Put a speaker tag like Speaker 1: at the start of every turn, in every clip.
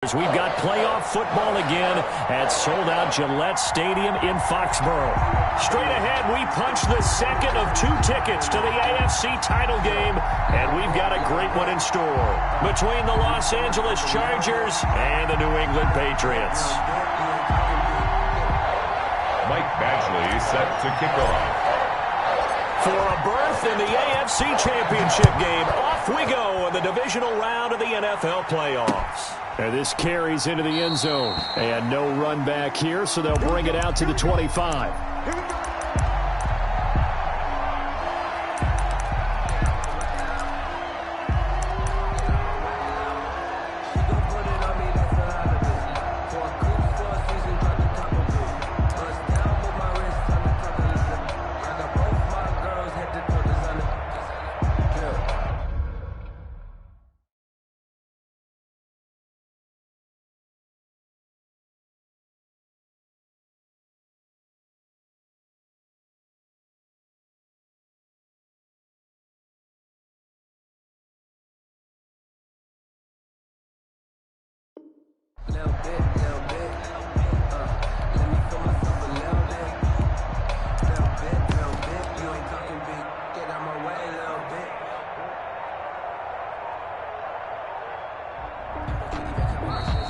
Speaker 1: We've got playoff football again at sold-out Gillette Stadium in Foxborough. Straight ahead, we punch the second of 2 tickets to the AFC title game, and we've got a great one in store between the Los Angeles Chargers and the New England Patriots.
Speaker 2: Mike Badgley set to kick off.
Speaker 1: For a berth in the AFC Championship game, off we go in the divisional round of the NFL playoffs. And this carries into the end zone. And no run back here, so they'll bring it out to the 25.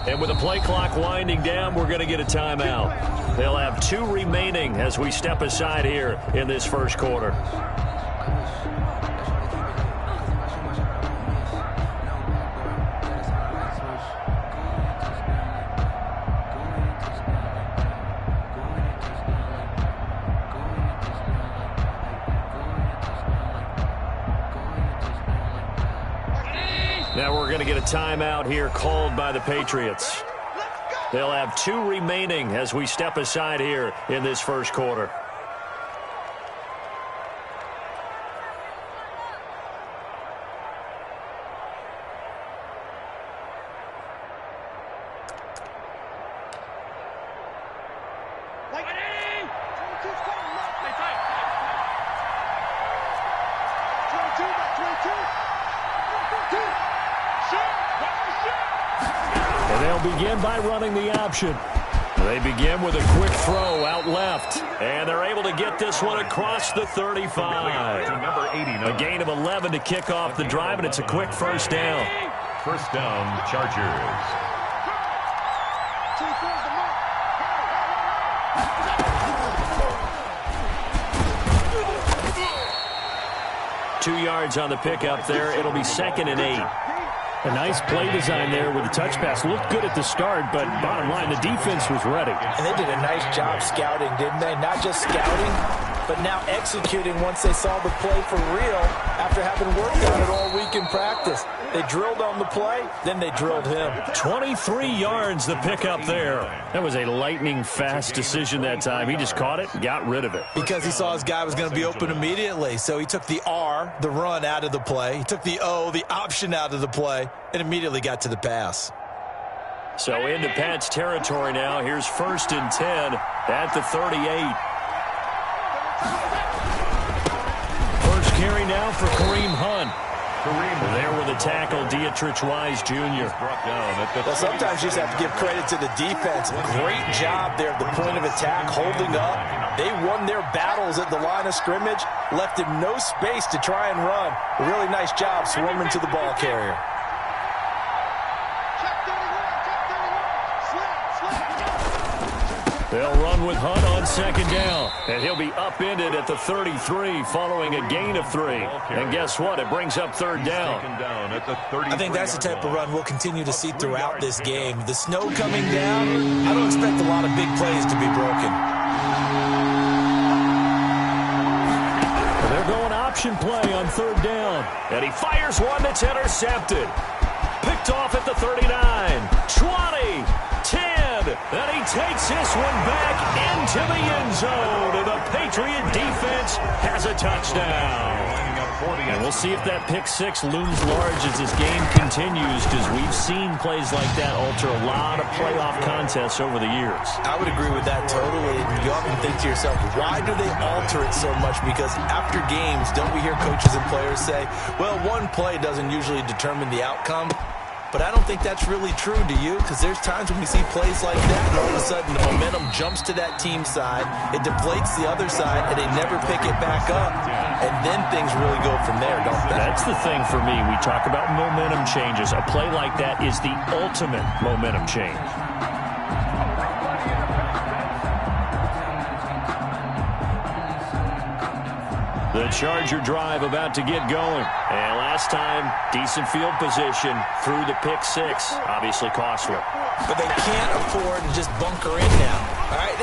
Speaker 1: And with the play clock winding down, we're going to get a timeout. They'll have 2 remaining as we step aside here in this first quarter. Now we're going to get a timeout here called by the Patriots. They'll have 2 remaining as we step aside here in this first quarter. They'll begin by running the option. They begin with a quick throw out left. And they're able to get this one across the 35. A gain of 11 to kick off the drive, and it's a quick first down.
Speaker 2: First down, Chargers.
Speaker 1: Two yards on the pickup there. It'll be 2nd and 8. A nice play design there with the touch pass. Looked good at the start, but bottom line, the defense was ready.
Speaker 3: And they did a nice job scouting, didn't they? Not just scouting, but now executing once they saw the play for real after having worked on it all week in practice. They drilled on the play, then they drilled him.
Speaker 1: 23 yards the pickup there. That was a lightning-fast decision that time. He just caught it and got rid of it.
Speaker 3: Because he saw his guy was going to be open immediately. So he took the R, the run, out of the play. He took the O, the option, out of the play, and immediately got to the pass.
Speaker 1: So into Pat's territory now. Here's 1st and 10 at the 38. First carry now for Kareem Hunt. There with the tackle, Dietrich Wise Jr.
Speaker 3: Well, sometimes you just have to give credit to the defense. Great job there at the point of attack, holding up. They won their battles at the line of scrimmage, left him no space to try and run. A really nice job swarming to the ball carrier.
Speaker 1: They'll run with Hunt on 2nd down. And he'll be upended at the 33 following a gain of 3. And guess what? It brings up 3rd down.
Speaker 3: I think that's the type of run we'll continue to see throughout this game. The snow coming down, I don't expect a lot of big plays to be broken.
Speaker 1: They're going option play on 3rd down. And he fires one that's intercepted. Picked off at the 39, 20, 10. And he takes this one back into the end zone. And the Patriot defense has a touchdown. And we'll see if that pick 6 looms large as this game continues, because we've seen plays like that alter a lot of playoff contests over the years.
Speaker 3: I would agree with that totally. You often think to yourself, why do they alter it so much? Because after games, don't we hear coaches and players say, well, one play doesn't usually determine the outcome? but I don't think that's really true, do you? Because there's times when we see plays like that, and all of a sudden the momentum jumps to that team side, it deflates the other side, and they never pick it back up, and then things really go from there, don't they?
Speaker 1: That's the thing for me. We talk about momentum changes. A play like that is the ultimate momentum change. The Charger drive about to get going. And last time, decent field position through the pick six. Obviously costly.
Speaker 3: But they can't afford to just bunker in now. All right,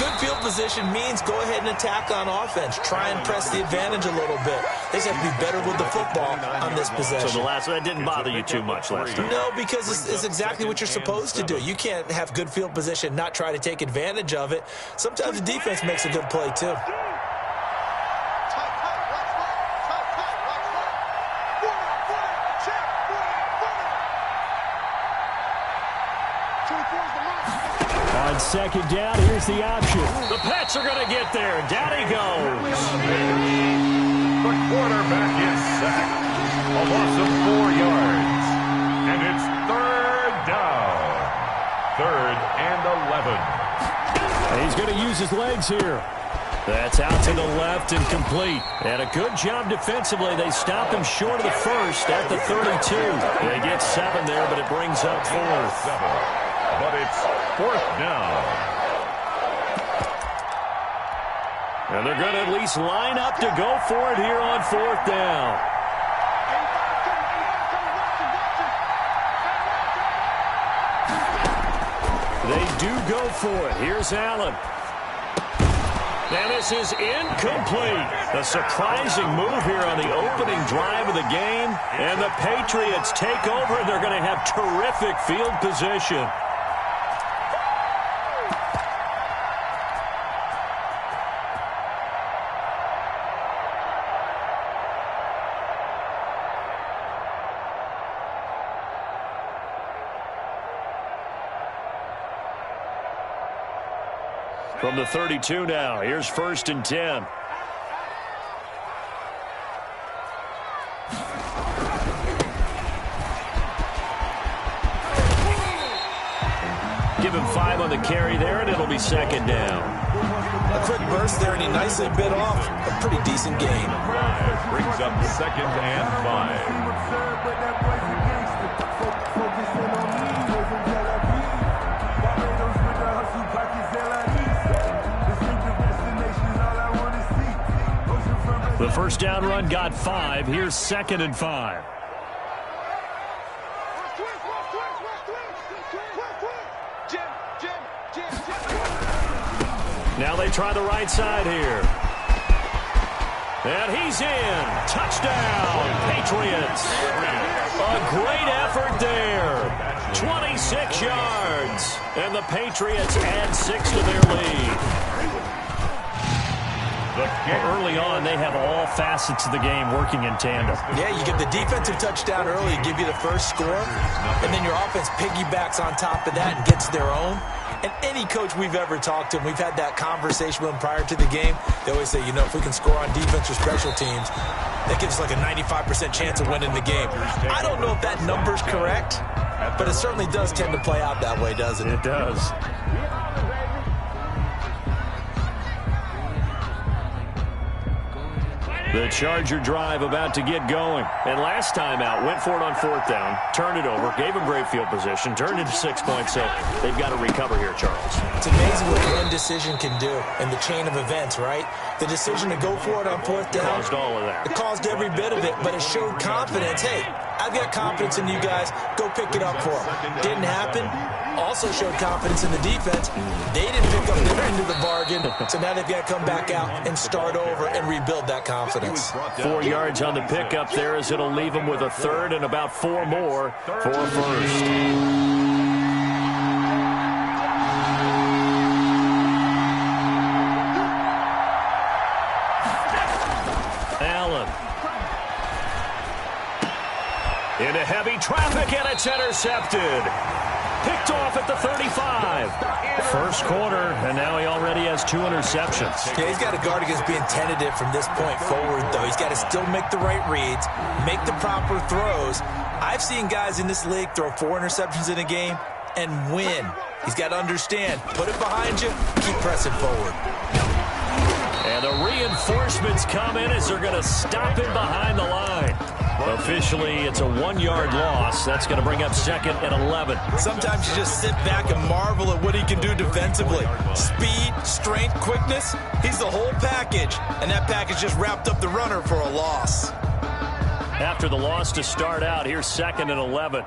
Speaker 3: good field position means go ahead and attack on offense. Try and press the advantage a little bit. They just have to be better with the football on this possession.
Speaker 1: So that didn't bother you too much last time?
Speaker 3: No, because it's exactly what you're supposed to do. You can't have good field position, not try to take advantage of it. Sometimes the defense makes a good play, too.
Speaker 1: On second down, here's the option. The Pats are going to get there. Down he goes.
Speaker 2: The quarterback is sacked. A loss of 4 yards. And it's third down. 3rd and 11.
Speaker 1: He's going to use his legs here. That's out to the left and complete. And a good job defensively. They stop him short of the first at the 32. They get 7 there, but it brings up 4th.
Speaker 2: But it's 4th down.
Speaker 1: And they're going to at least line up to go for it here on 4th down. They do go for it. Here's Allen. And this is incomplete. A surprising move here on the opening drive of the game. And the Patriots take over, and they're going to have terrific field position. From the 32 now, here's 1st and 10. Give him 5 on the carry there, and it'll be 2nd down.
Speaker 3: A quick burst there, and he nicely bit off a pretty decent gain.
Speaker 2: Brings up 2nd and 5.
Speaker 1: The first down run got 5. Here's 2nd and 5. Now they try the right side here. And he's in. Touchdown, Patriots. A great effort there. 26 yards. And the Patriots add 6 to their lead. Early on, they have all facets of the game working in tandem.
Speaker 3: Yeah, you get the defensive touchdown early, give you the first score, and then your offense piggybacks on top of that and gets their own. And any coach we've ever talked to, and we've had that conversation with them prior to the game, they always say, you know, if we can score on defense or special teams, that gives us like a 95% chance of winning the game. I don't know if that number's correct, but it certainly does tend to play out that way, doesn't it?
Speaker 1: It does. The Charger drive about to get going. And last time out, went for it on 4th down, turned it over, gave him great field position, turned into 6 points, so they've got to recover here, Charles.
Speaker 3: It's amazing what one decision can do in the chain of events, right? The decision to go for it on 4th down.
Speaker 1: Caused all of that.
Speaker 3: It caused every bit of it, but it showed confidence. Hey, I've got confidence in you guys. Go pick it up for them. Didn't happen. Also showed confidence in the defense. They didn't pick up their end of the bargain, so now they've got to come back out and start over and rebuild that confidence.
Speaker 1: 4 yards on the pickup there as it'll leave them with a 3rd and about 4 more for a 1st. Allen. Into heavy traffic, and it's intercepted. Picked off off at the 35. First quarter, and now he already has 2 interceptions.
Speaker 3: Yeah, he's got to guard against being tentative from this point forward, though. He's got to still make the right reads, make the proper throws. I've seen guys in this league throw 4 interceptions in a game and win. He's got to understand, put it behind you, keep pressing forward.
Speaker 1: And the reinforcements come in as they're going to stop him behind the line. Officially, it's a 1-yard loss. That's going to bring up 2nd and 11.
Speaker 3: Sometimes you just sit back and marvel at what he can do defensively. Speed, strength, quickness, he's the whole package. And that package just wrapped up the runner for a loss.
Speaker 1: After the loss to start out, here's 2nd and 11.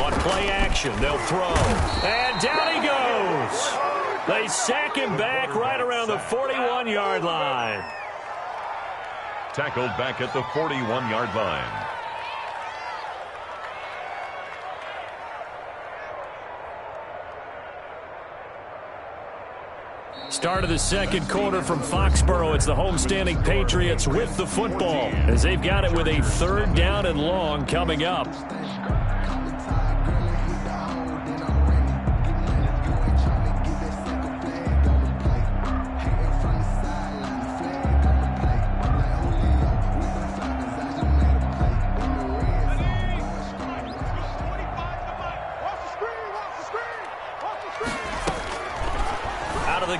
Speaker 1: On play action, they'll throw. And down he goes. They sack him back right around the 41-yard line.
Speaker 2: Tackled back at the 41-yard line.
Speaker 1: Start of the second quarter from Foxborough. It's the homestanding Patriots with the football as they've got it with a 3rd down and long coming up.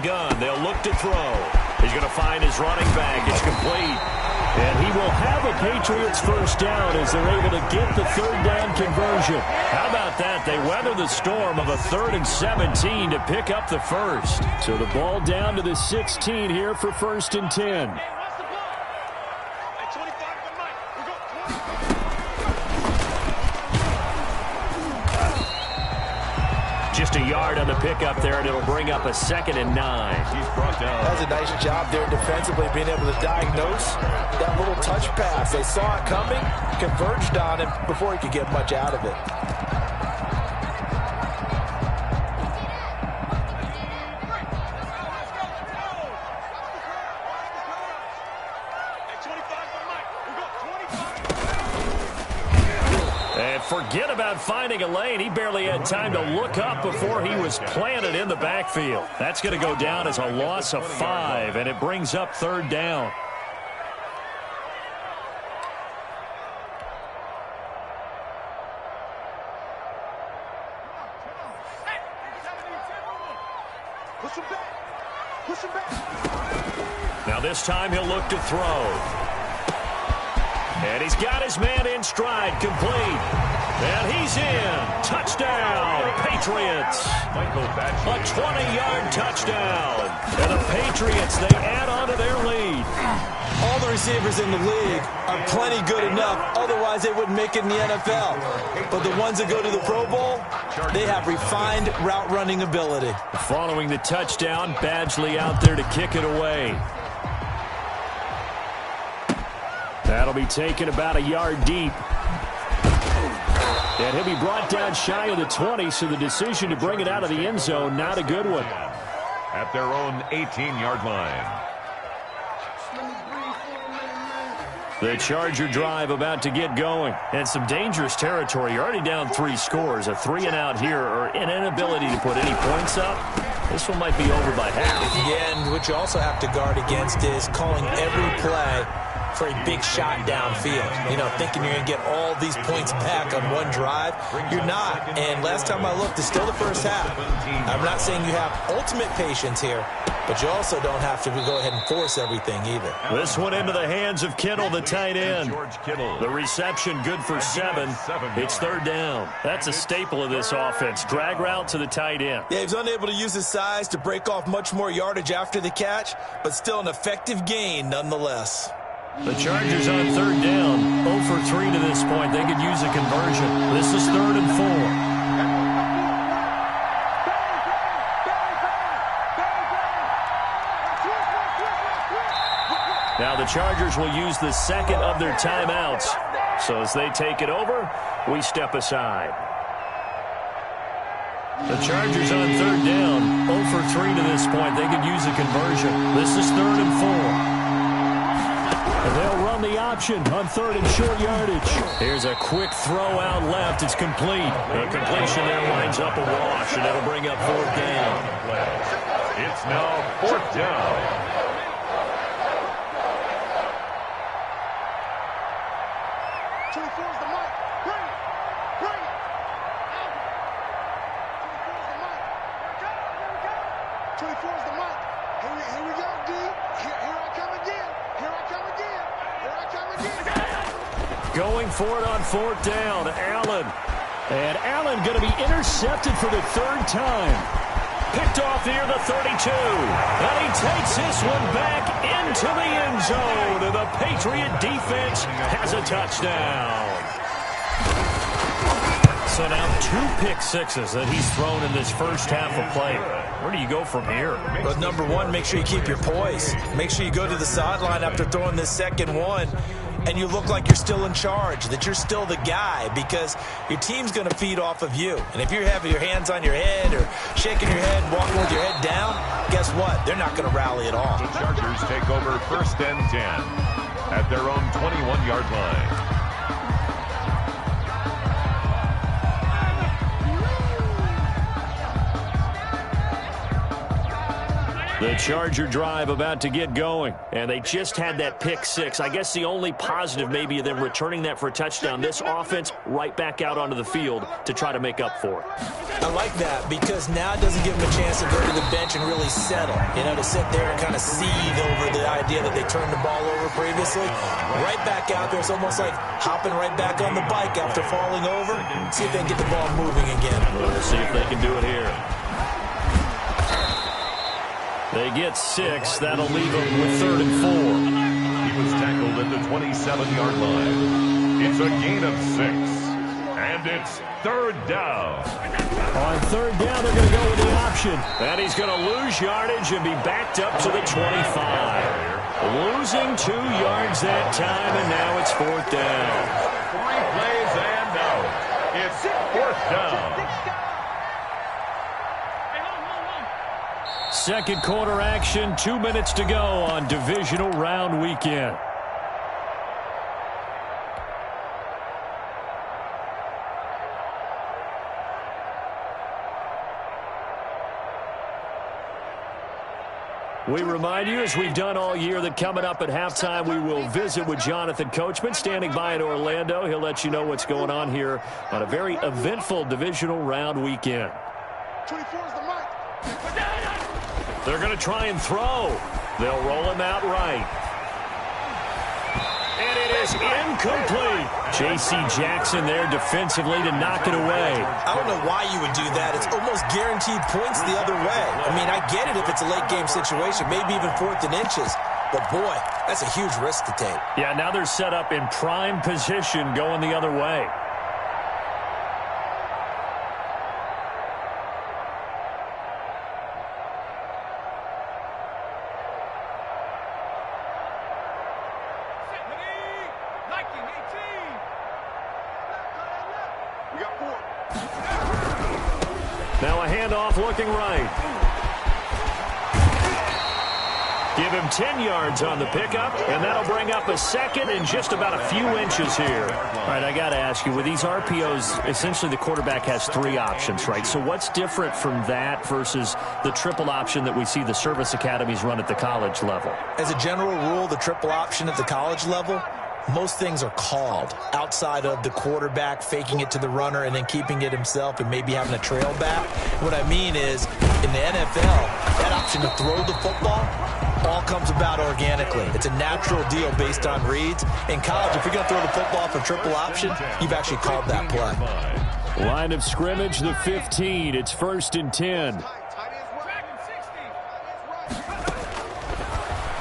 Speaker 1: Gun. They'll look to throw. He's going to find his running back. It's complete. And he will have a Patriots first down as they're able to get the 3rd down conversion. How about that? They weather the storm of a 3rd and 17 to pick up the first. So the ball down to the 16 here for 1st and 10. Just a yard on the pickup there, and it'll bring up a 2nd and 9.
Speaker 2: He's brought down.
Speaker 3: That's a nice job there defensively, being able to diagnose that little touch pass. They saw it coming, converged on him before he could get much out of it.
Speaker 1: Forget about finding a lane. He barely had time to look up before he was planted in the backfield. That's going to go down as a loss of 5, and it brings up 3rd down. Now this time he'll look to throw. And he's got his man in stride, complete. And he's in. Touchdown, Patriots. A 20-yard touchdown. And the Patriots, they add on to their lead.
Speaker 3: All the receivers in the league are plenty good enough. Otherwise, they wouldn't make it in the NFL. But the ones that go to the Pro Bowl, they have refined route running ability.
Speaker 1: Following the touchdown, Badgley out there to kick it away. That'll be taken about a yard deep. And he'll be brought down shy of the 20, so the decision to bring it out of the end zone, not a good one.
Speaker 2: At their own 18-yard line.
Speaker 1: The Charger drive about to get going. And some dangerous territory. You're already down 3 scores. A 3-and-out here, or an inability to put any points up. This one might be over by half.
Speaker 3: Yeah, and what you also have to guard against is calling every play for a big shot downfield. You know, thinking you're going to get all these points back on one drive. You're not. And last time I looked, it's still the first half. I'm not saying you have ultimate patience here, but you also don't have to go ahead and force everything either.
Speaker 1: This one into the hands of Kittle, the tight end. The reception good for 7. It's 3rd down. That's a staple of this offense. Drag route to the tight end.
Speaker 3: Yeah, he was unable to use his size to break off much more yardage after the catch, but still an effective gain nonetheless.
Speaker 1: The Chargers on 3rd down. 0 for 3 to this point. They could use a conversion. This is 3rd and 4. Now the Chargers will use the 2nd of their timeouts. So as they take it over, we step aside. The Chargers on 3rd down. 0 for 3 to this point. They could use a conversion. This is 3rd and 4. They'll run found the option on 3rd and short yardage. Here's a quick throw out left. It's complete. The completion there winds up a wash, and it'll bring up 4th down.
Speaker 2: It's now 4th down.
Speaker 1: Going for it on 4th down, Allen. And Allen going to be intercepted for the 3rd time. Picked off near the 32. And he takes this one back into the end zone. And the Patriot defense has a touchdown. So now 2 pick sixes that he's thrown in this first half of play. Where do you go from here?
Speaker 3: Well, number one, make sure you keep your poise. Make sure you go to the sideline after throwing this second one, and you look like you're still in charge, that you're still the guy, because your team's going to feed off of you. And if you're having your hands on your head or shaking your head, walking with your head down, guess what? They're not going to rally at all.
Speaker 2: The Chargers take over 1st and 10 at their own 21-yard line.
Speaker 1: The Charger drive about to get going, and they just had that pick six. I guess the only positive maybe of them returning that for a touchdown. This offense right back out onto the field to try to make up for it.
Speaker 3: I like that, because now it doesn't give them a chance to go to the bench and really settle, to sit there and kind of seethe over the idea that they turned the ball over previously. Right back out there, it's almost like hopping right back on the bike after falling over. See if they can get the ball moving again.
Speaker 1: We'll see if they can do it here. They get 6. That'll leave them with 3rd and 4.
Speaker 2: He was tackled at the 27-yard line. It's a gain of 6. And it's 3rd down.
Speaker 1: On 3rd down, they're going to go with the option. And he's going to lose yardage and be backed up to the 25. Losing 2 yards that time, and now it's 4th down.
Speaker 2: 3 plays and out. It's 4th down.
Speaker 1: Second quarter action, 2 minutes to go on divisional round weekend. We remind you, as we've done all year, that coming up at halftime, we will visit with Jonathan Coachman, standing by in Orlando. He'll let you know what's going on here on a very eventful divisional round weekend.
Speaker 4: 24 is the mic.
Speaker 1: They're going to try and throw. They'll roll him out right. And it is incomplete. J.C. Jackson there defensively to knock it away.
Speaker 3: I don't know why you would do that. It's almost guaranteed points the other way. I mean, I get it if it's a late game situation, maybe even 4th and inches. But, boy, that's a huge risk to take.
Speaker 1: Yeah, now they're set up in prime position going the other way. Now a handoff looking right. Give him 10 yards on the pickup, and that'll bring up a 2nd and just about a few inches here. All right, I got to ask you, with these RPOs, essentially the quarterback has 3 options, right? So what's different from that versus the triple option that we see the service academies run at the college level?
Speaker 3: As a general rule, the triple option at the college level, most things are called outside of the quarterback faking it to the runner and then keeping it himself and maybe having a trail back. What I mean is, in the NFL, that option to throw the football all comes about organically. It's a natural deal based on reads. In college, if you're going to throw the football for triple option, you've actually called that play.
Speaker 1: Line of scrimmage, the 15. It's 1st and 10.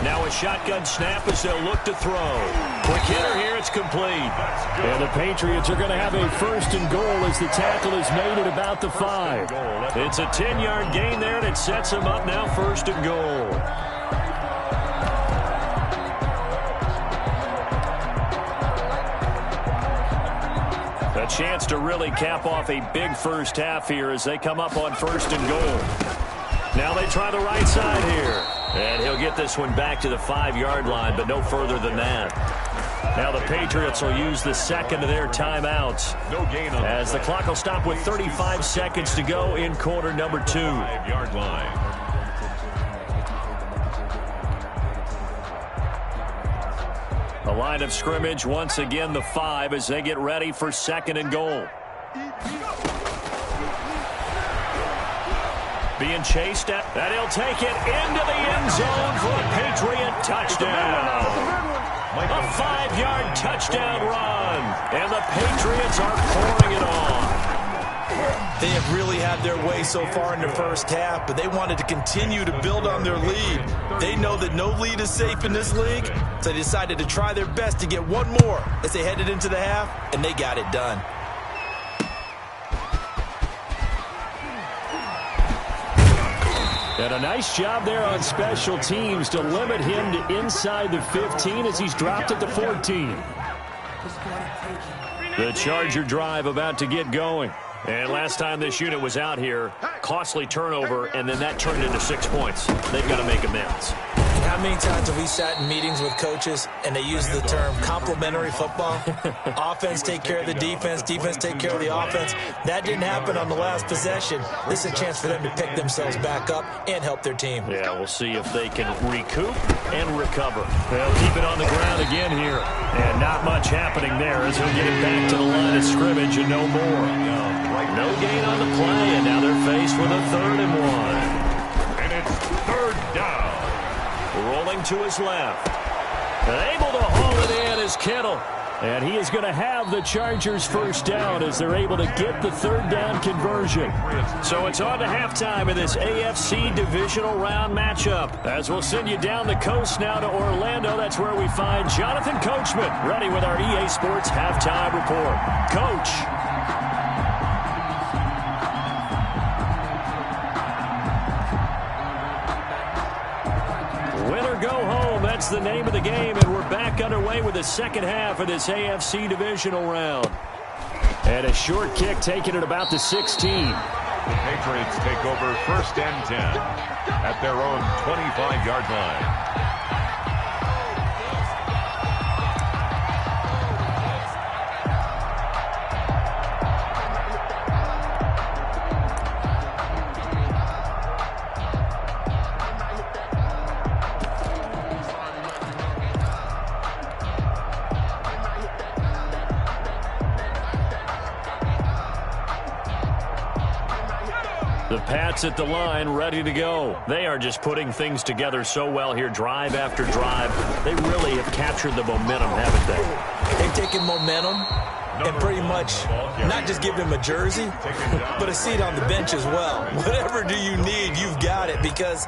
Speaker 1: Now a shotgun snap as they'll look to throw. Quick hitter here, it's complete. And the Patriots are going to have a 1st and goal as the tackle is made at about the 5. It's a 10-yard gain there, and it sets them up now 1st and goal. A chance to really cap off a big first half here as they come up on 1st and goal. Now they try the right side here. And he'll get this one back to the 5-yard line, but no further than that. Now the Patriots will use the second of their timeouts.
Speaker 2: No gain on
Speaker 1: as the clock will stop with 35 seconds to go in quarter number 2.
Speaker 2: 5-yard line.
Speaker 1: The line of scrimmage once again the 5 as they get ready for second and goal. Being chased at, and he'll take it into the end zone for a Patriot touchdown. A 5-yard touchdown run, and the Patriots are pouring it on.
Speaker 3: They have really had their way so far in the first half, but they wanted to continue to build on their lead. They know that no lead is safe in this league, so they decided to try their best to get one more as they headed into the half, and they got it done.
Speaker 1: And a nice job there on special teams to limit him to inside the 15 as he's dropped it to 14. The Charger drive about to get going. And last time this unit was out here, costly turnover, and then that turned into 6 points. They've got to make amends.
Speaker 3: How many times have we sat in meetings with coaches and they use the term complementary football? Offense take care of the defense, defense take care of the offense. That didn't happen on the last possession. This is a chance for them to pick themselves back up and help their team.
Speaker 1: Yeah, we'll see if they can recoup and recover. They'll keep it on the ground again here. And not much happening there as he'll get it back to the line of scrimmage and no more. No gain on the play, and now they're faced with a 3rd and 1.
Speaker 2: And it's 3rd down.
Speaker 1: Rolling to his left. Able to haul it in is Kittle. And he is going to have the Chargers first down as they're able to get the 3rd down conversion. So it's on to halftime in this AFC divisional round matchup. As we'll send you down the coast now to Orlando. That's where we find Jonathan Coachman ready with our EA Sports halftime report. Coach. Go home. That's the name of the game, and we're back underway with the second half of this AFC divisional round. And a short kick taking it about the 16.
Speaker 2: The Patriots take over 1st and 10 at their own 25-yard line.
Speaker 1: The Pats at the line, ready to go. They are just putting things together so well here, drive after drive. They really have captured the momentum, haven't they?
Speaker 3: They've taken momentum and pretty much not just give him a jersey, but a seat on the bench as well. Whatever do you need, you've got it, because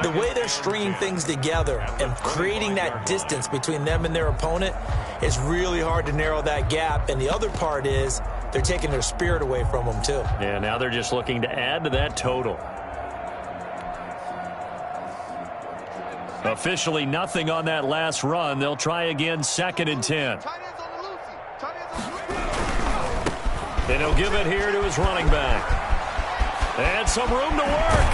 Speaker 3: the way they're stringing things together and creating that distance between them and their opponent is really hard to narrow that gap. And the other part is they're taking their spirit away from them, too.
Speaker 1: Yeah, now they're just looking to add to that total. Officially nothing on that last run. They'll try again, 2nd and 10. And he'll give it here to his running back. And some room to work.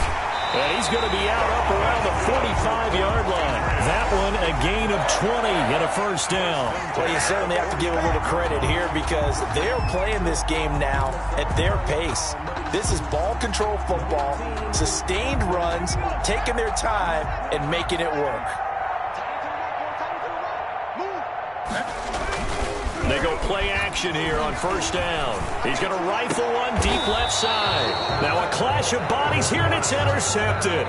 Speaker 1: And he's going to be out up around the 45-yard line. That one a gain of 20 and a first down.
Speaker 3: Well, you certainly have to give a little credit here because they're playing this game now at their pace. This is ball control football, sustained runs, taking their time and making it work.
Speaker 1: They go play action here on first down. He's going to rifle one deep left side. Now a clash of bodies here, and it's intercepted.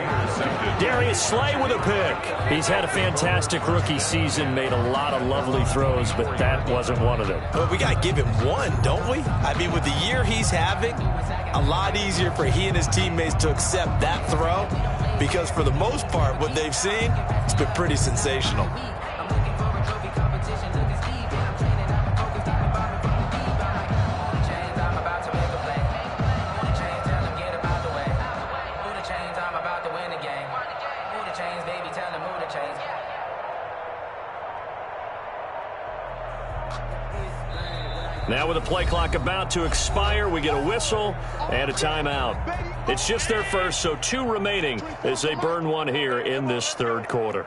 Speaker 1: Darius Slay with a pick. He's had a fantastic rookie season, made a lot of lovely throws, but that wasn't one of them.
Speaker 3: But we got to give him one, don't we? I mean, with the year he's having, a lot easier for he and his teammates to accept that throw because for the most part, what they've seen, it's been pretty sensational.
Speaker 1: Now with the play clock about to expire, we get a whistle and a timeout. It's just their first, so 2 remaining as they burn one here in this third quarter.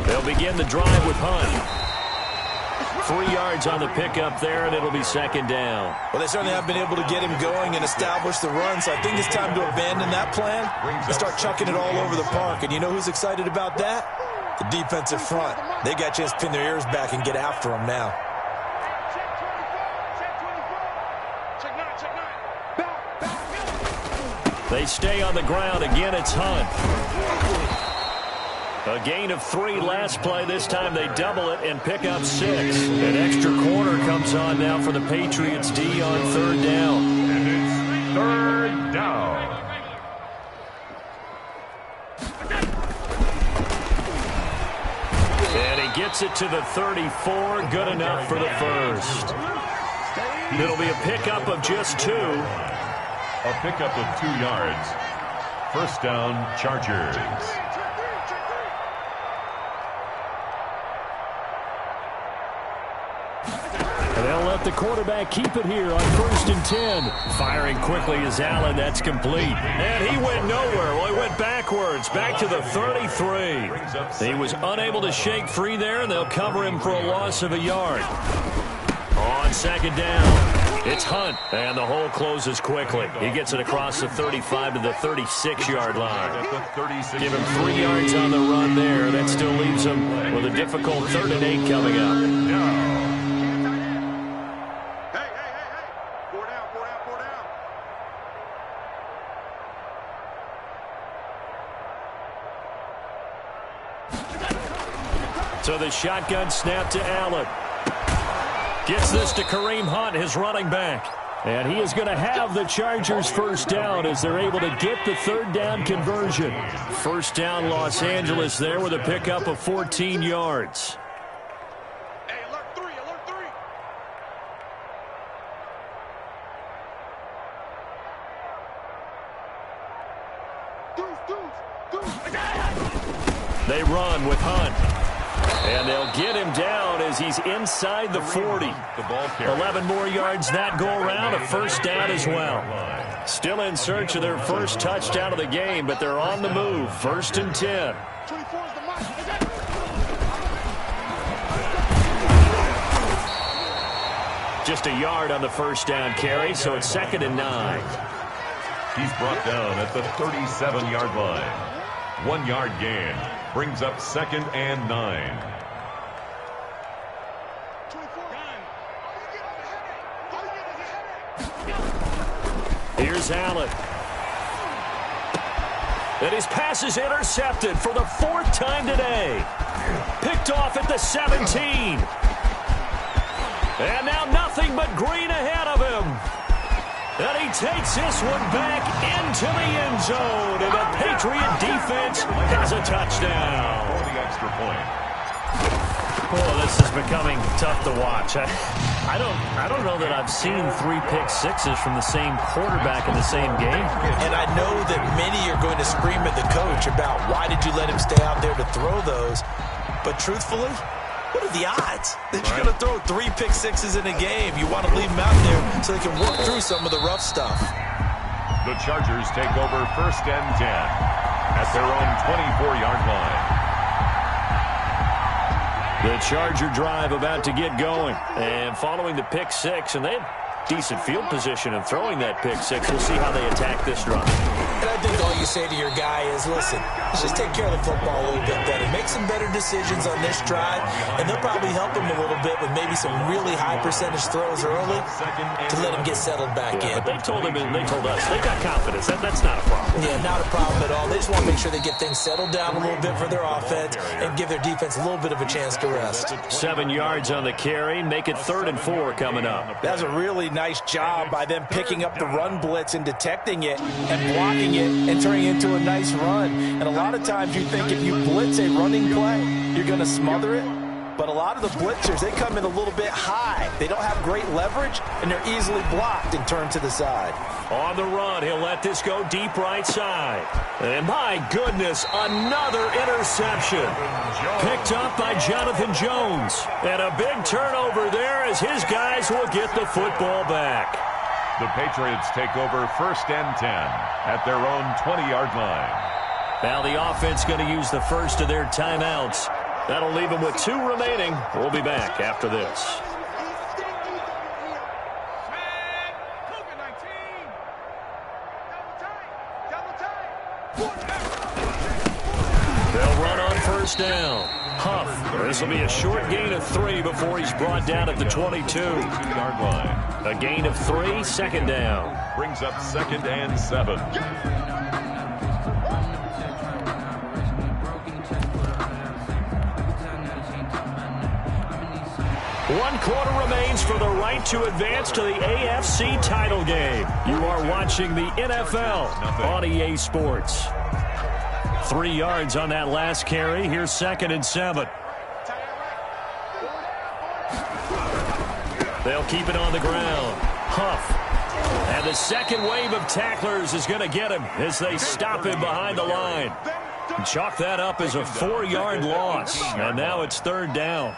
Speaker 1: They'll begin the drive with Hunt. 3 yards on the pickup there, and it'll be second down.
Speaker 3: Well, they certainly have been able to get him going and establish the run, so I think it's time to abandon that plan and start chucking it all over the park. And you know who's excited about that? The defensive front. They got a chance to pin their ears back and get after him now.
Speaker 1: They stay on the ground. Again, it's Hunt. A gain of 3 last play. This time they double it and pick up 6. An extra corner comes on now for the Patriots D on 3rd down.
Speaker 2: And it's 3rd down.
Speaker 1: And he gets it to the 34. Good enough for the first. It'll be a pickup of just 2.
Speaker 2: A pickup of 2 yards. First down, Chargers.
Speaker 1: They'll let the quarterback keep it here on 1st and 10. Firing quickly is Allen. That's complete. And he went nowhere. Well, he went backwards. Back to the 33. He was unable to shake free there, and they'll cover him for a loss of a yard. On 2nd down, it's Hunt. And the hole closes quickly. He gets it across the 35 to the 36-yard line. Give him 3 yards on the run there. That still leaves him with a difficult 3rd and 8 coming up. So the shotgun snap to Allen. Gets this to Kareem Hunt, his running back. And he is going to have the Chargers first down as they're able to get the 3rd down conversion. First down Los Angeles there with a pickup of 14 yards.
Speaker 4: Hey, alert 3, alert 3.
Speaker 1: They run with Hunt. And they'll get him down as he's inside the 40. 11 more yards that go around, a first down as well. Still in search of their first touchdown of the game, but they're on the move. 1st and 10.
Speaker 4: 24 is the mark.
Speaker 1: Just a yard on the first down carry, so it's 2nd and 9.
Speaker 2: He's brought down at the 37-yard line. 1 yard gain. Brings up 2nd and 9.
Speaker 1: Here's Allen. And his pass is intercepted for the 4th time today. Picked off at the 17. And now nothing but green ahead of him. And he takes this one back into the end zone. And the Patriot defense has a touchdown.
Speaker 2: For the extra point.
Speaker 1: Oh, this is becoming tough to watch. I don't know that I've seen 3 pick sixes from the same quarterback in the same game.
Speaker 3: And I know that many are going to scream at the coach about why did you let him stay out there to throw those. But truthfully, what are the odds that you're going to throw 3 pick sixes in a game? You want to leave them out there so they can work through some of the rough stuff.
Speaker 2: The Chargers take over 1st and 10 at their own 24-yard line.
Speaker 1: The Charger drive about to get going. And following the pick 6, and they had decent field position in throwing that pick 6. We'll see how they attack this drive.
Speaker 3: And I think all you say to your guy is, listen, let's just take care of the football a little bit better. Make some better decisions on this drive, and they'll probably help him a little bit with maybe some really high percentage throws early to let him get settled back in.
Speaker 1: But they told him and they told us they got confidence. That's not a problem.
Speaker 3: Yeah, not a problem at all. They just want to make sure they get things settled down a little bit for their offense and give their defense a little bit of a chance to rest.
Speaker 1: 7 yards on the carry. Make it 3rd and 4 coming up.
Speaker 3: That's a really nice job by them picking up the run blitz and detecting it and blocking it and turning it into a nice run. And a lot of times you think if you blitz a running play, you're going to smother it. But a lot of the blitzers, they come in a little bit high. They don't have great leverage, and they're easily blocked and turned to the side.
Speaker 1: On the run, he'll let this go deep right side. And my goodness, another interception. Picked up by Jonathan Jones. And a big turnover there as his guys will get the football back.
Speaker 2: The Patriots take over 1st and 10 at their own 20-yard line.
Speaker 1: Now the offense going to use the first of their timeouts. That'll leave them with 2 remaining. We'll be back after this. They'll run on first down. Huff. This will be a short gain of 3 before he's brought down at the 22-yard line. A gain of 3, second down.
Speaker 2: Brings up 2nd and 7.
Speaker 1: One quarter remains for the right to advance to the AFC title game. You are watching the NFL on EA Sports. 3 yards on that last carry. Here's 2nd and 7. They'll keep it on the ground. Huff. And the second wave of tacklers is going to get him as they stop him behind the line. Chalk that up as a 4-yard loss. And now it's 3rd down.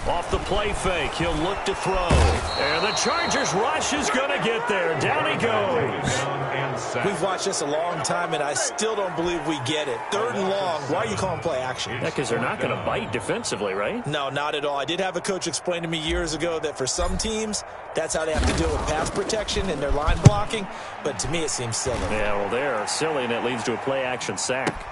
Speaker 1: Off the play fake, he'll look to throw. And the Chargers rush is going to get there. Down he goes.
Speaker 3: We've watched this a long time, and I still don't believe we get it. 3rd and long. Why are you calling play action?
Speaker 1: Yeah, because they're not going to bite defensively, right?
Speaker 3: No, not at all. I did have a coach explain to me years ago that for some teams, that's how they have to deal with pass protection and their line blocking. But to me, it seems silly.
Speaker 1: Yeah, well, they're silly, and it leads to a play action sack.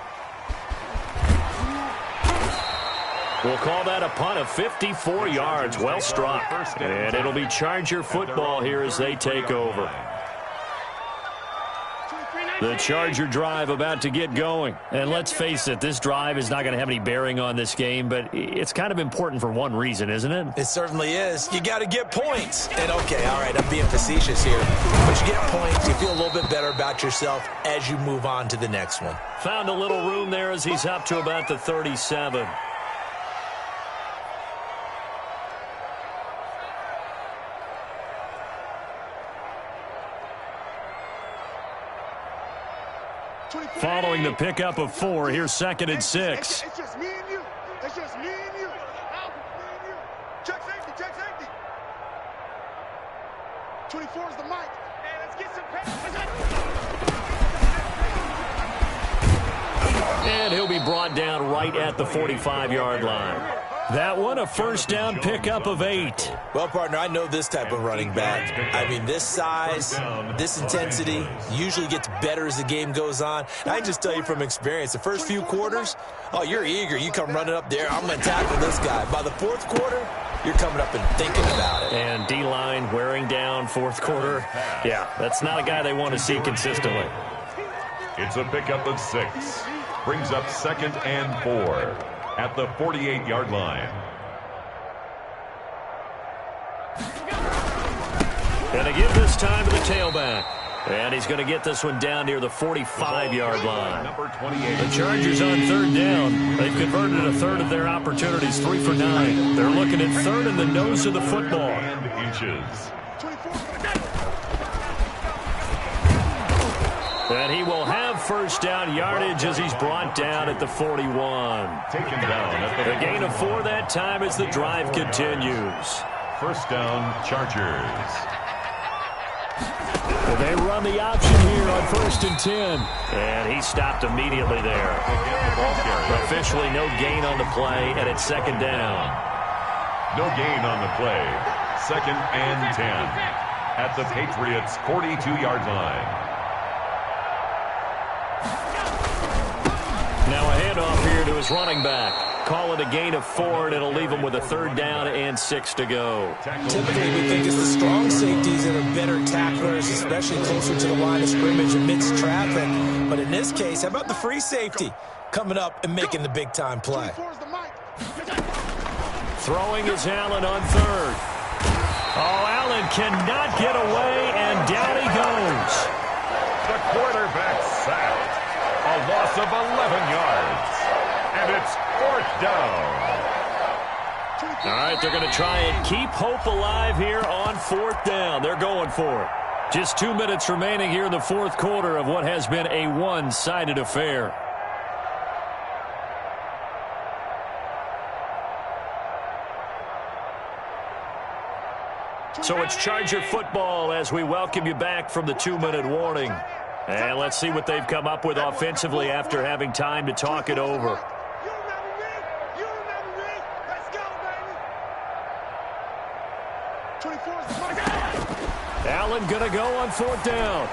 Speaker 1: We'll call that a punt of 54 yards. Well struck. And it'll be Charger football here as they take over. The Charger drive about to get going. And let's face it, this drive is not going to have any bearing on this game, but it's kind of important for one reason, isn't it?
Speaker 3: It certainly is. You got to get points. And, okay, all right, I'm being facetious here. But you get points, you feel a little bit better about yourself as you move on to the next one.
Speaker 1: Found a little room there as he's up to about the 37. Following the pickup of 4, here's 2nd and 6.
Speaker 4: It's just me and you. It's just me and you. Check safety, check safety. 24 is the mic. Hey, let's get some pass.
Speaker 1: And he'll be brought down right at the 45-yard line. That one, a first down pickup of 8.
Speaker 3: Well, partner, I know this type of running back. I mean, this size, this intensity usually gets better as the game goes on. And I can just tell you from experience, the first few quarters, oh, you're eager. You come running up there, I'm going to tackle this guy. By the 4th quarter, you're coming up and thinking about it.
Speaker 1: And D-line wearing down 4th quarter. Yeah, that's not a guy they want to see consistently.
Speaker 2: It's a pickup of 6. Brings up 2nd and 4. At the 48-yard line.
Speaker 1: Going to give this time to the tailback. And he's going to get this one down near the 45-yard line.
Speaker 2: Number 28.
Speaker 1: The Chargers on 3rd down. They've converted a 1/3 of their opportunities, 3 for 9. They're looking at 3rd in the nose of the football.
Speaker 2: And inches.
Speaker 1: And he will have first down yardage as he's brought down at the 41.
Speaker 2: Taken down at the
Speaker 1: A gain of 4 that time as the drive continues.
Speaker 2: First down, Chargers.
Speaker 1: They run the option here on 1st and 10. And he stopped immediately there. Officially no gain on the play, and it's 2nd down.
Speaker 2: No gain on the play. 2nd and 10. At the Patriots' 42-yard line.
Speaker 1: Now a handoff here to his running back. Call it a gain of 4, and it'll leave him with a 3rd down and 6 to go.
Speaker 3: Typically, we think it's the strong safeties that are better tacklers, especially closer to the line of scrimmage amidst traffic. But in this case, how about the free safety coming up and making the big-time play?
Speaker 1: Throwing is Allen on 3rd. Oh, Allen cannot get away, and down he goes.
Speaker 2: The quarterback sacked. A loss of 11 yards. And it's 4th down.
Speaker 1: All right, they're going to try and keep hope alive here on 4th down. They're going for it. Just 2 minutes remaining here in the 4th quarter of what has been a one-sided affair. So it's Charger football as we welcome you back from the 2-minute warning. And let's see what they've come up with offensively after having time to talk it over. Allen going to go on 4th down.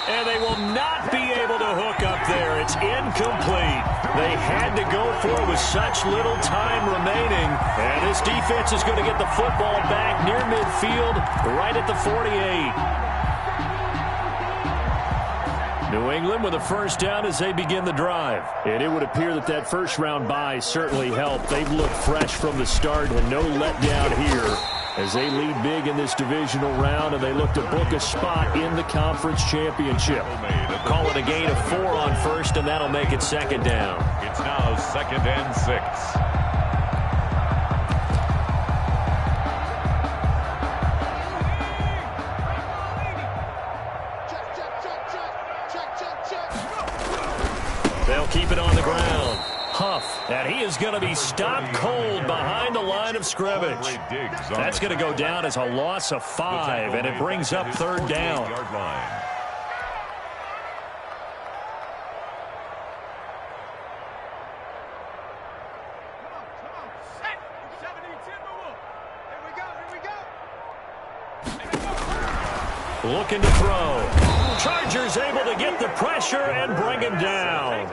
Speaker 1: And they will not be able to hook up there. It's incomplete. They had to go for it with such little time remaining. And this defense is going to get the football back near midfield, right at the 48. New England with a first down as they begin the drive. And it would appear that that first-round bye certainly helped. They've looked fresh from the start and no letdown here as they lead big in this divisional round, and they look to book a spot in the conference championship. Call it a gain of 4 on first, and that'll make it 2nd down.
Speaker 2: It's now 2nd and 6.
Speaker 1: They'll keep it on the ground. Huff, and he is going to be stopped cold behind the line of scrimmage. That's going to go down as a loss of 5, and it brings up 3rd down. Looking to throw. Chargers able to get the pressure and bring him down.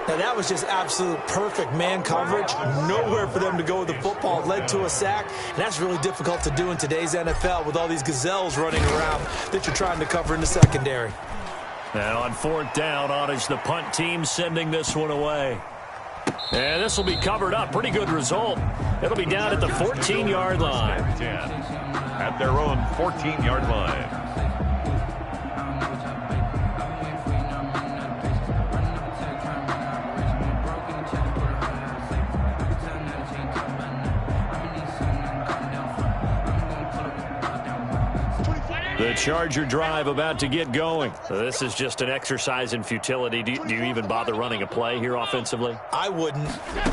Speaker 3: Now, that was just absolute perfect man coverage. Nowhere for them to go with the football. Led to a sack, and that's really difficult to do in today's NFL with all these gazelles running around that you're trying to cover in the secondary.
Speaker 1: And on 4th down, on is the punt team sending this one away. And this will be covered up. Pretty good result. It'll be down at the 14-yard line.
Speaker 2: At their own 14-yard line.
Speaker 1: The Charger drive about to get going. This is just an exercise in futility. Do you even bother running a play here offensively?
Speaker 3: I wouldn't,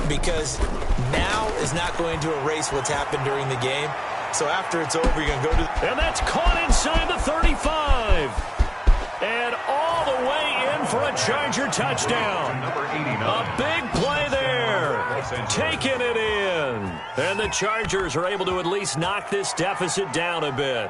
Speaker 3: because now is not going to erase what's happened during the game. So after it's over, you're going to go to...
Speaker 1: And that's caught inside the 35. And all the way in for a Charger touchdown.
Speaker 2: Number 89.
Speaker 1: A big play there. Taking it in. And the Chargers are able to at least knock this deficit down a bit.